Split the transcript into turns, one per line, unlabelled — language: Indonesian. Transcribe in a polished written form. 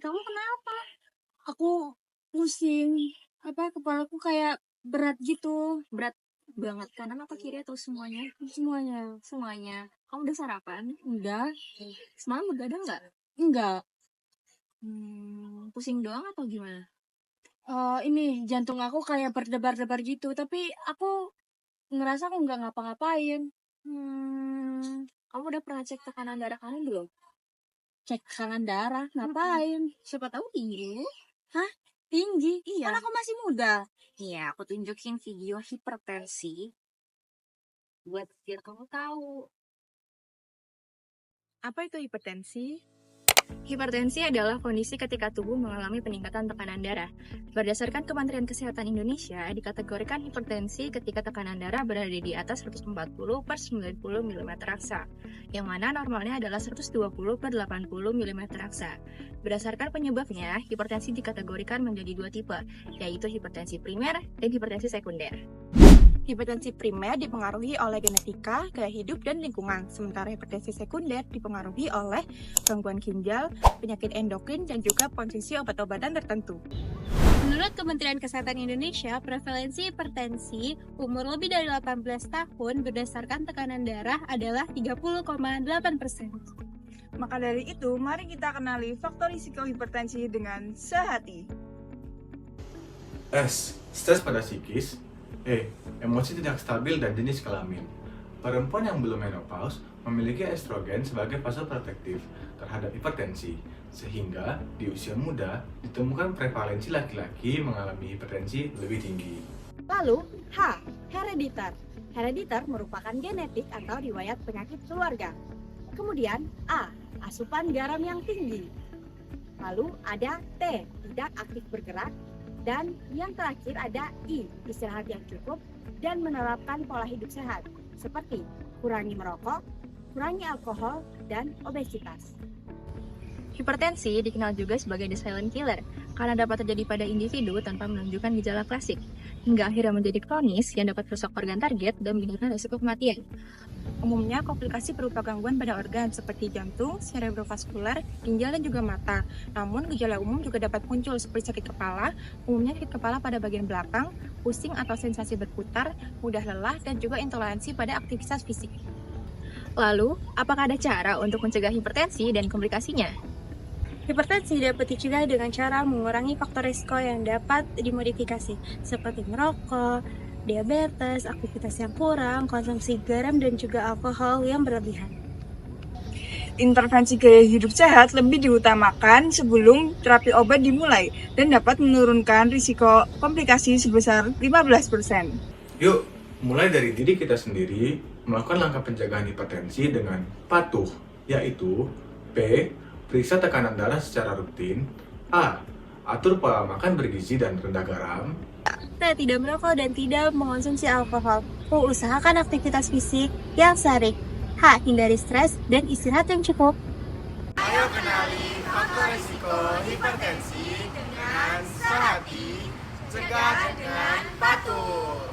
kamu kenapa? Aku pusing, kepalaku kayak berat gitu.
Berat banget kanan atau kiri atau semuanya?
Semuanya.
Semuanya. Kamu udah sarapan?
Udah?
Semalam begadang nggak?
Enggak.
Pusing doang atau gimana?
Ini jantung aku kayak berdebar-debar gitu, tapi aku ngerasa aku nggak ngapa-ngapain.
Kamu udah pernah cek tekanan darah kamu belum?
Cek tekanan darah, ngapain?
Siapa tahu tinggi.
Hah? Tinggi?
Iya.
Kan aku masih muda.
Iya, aku tunjukin video hipertensi buat biar kamu tahu.
Apa itu hipertensi?
Hipertensi adalah kondisi ketika tubuh mengalami peningkatan tekanan darah. Berdasarkan Kementerian Kesehatan Indonesia, dikategorikan hipertensi ketika tekanan darah berada di atas 140/90 mm raksa, yang mana normalnya adalah 120/80 mm raksa. Berdasarkan penyebabnya, hipertensi dikategorikan menjadi dua tipe, yaitu hipertensi primer dan hipertensi sekunder.
Hipertensi primer dipengaruhi oleh genetika, gaya hidup, dan lingkungan, sementara hipertensi sekunder dipengaruhi oleh gangguan ginjal, penyakit endokrin, dan juga konsumsi obat-obatan tertentu.
Menurut Kementerian Kesehatan Indonesia, prevalensi hipertensi umur lebih dari 18 tahun berdasarkan tekanan darah adalah 30,8%.
Maka dari itu, mari kita kenali faktor risiko hipertensi dengan sehati.
S. Stres pada psikis. Emosi tidak stabil dan jenis kelamin. Perempuan yang belum menopause memiliki estrogen sebagai fase protektif terhadap hipertensi, sehingga di usia muda ditemukan prevalensi laki-laki mengalami hipertensi lebih tinggi.
Lalu, H. Hereditar. Hereditar merupakan genetik atau riwayat penyakit keluarga. Kemudian, A. Asupan garam yang tinggi. Lalu ada T. Tidak aktif bergerak. Dan yang terakhir ada I, istirahat yang cukup dan menerapkan pola hidup sehat, seperti kurangi merokok, kurangi alkohol, dan obesitas.
Hipertensi dikenal juga sebagai the silent killer, karena dapat terjadi pada individu tanpa menunjukkan gejala klasik, hingga akhirnya menjadi kronis yang dapat merusak organ target dan meningkatkan risiko kematian.
Umumnya, komplikasi berupa gangguan pada organ seperti jantung, cerebrovaskular, ginjal, dan juga mata. Namun, gejala umum juga dapat muncul seperti sakit kepala, umumnya sakit kepala pada bagian belakang, pusing atau sensasi berputar, mudah lelah, dan juga intoleransi pada aktivitas fisik.
Lalu, apakah ada cara untuk mencegah hipertensi dan komplikasinya?
Hipertensi dapat dicegah dengan cara mengurangi faktor risiko yang dapat dimodifikasi, seperti merokok, diabetes, aktivitas yang kurang, konsumsi garam, dan juga alkohol yang berlebihan.
Intervensi gaya hidup sehat lebih diutamakan sebelum terapi obat dimulai dan dapat menurunkan risiko komplikasi sebesar 15%.
Yuk, mulai dari diri kita sendiri melakukan langkah pencegahan hipertensi dengan patuh, yaitu P. Periksa tekanan darah secara rutin. A. Atur pola makan bergizi dan rendah garam.
T. Tidak merokok dan tidak mengonsumsi alkohol. U. Usahakan aktivitas fisik yang sehari. H. Hindari stres dan istirahat yang cukup.
Ayo kenali faktor risiko hipertensi dengan sehati, cegah dengan patuh.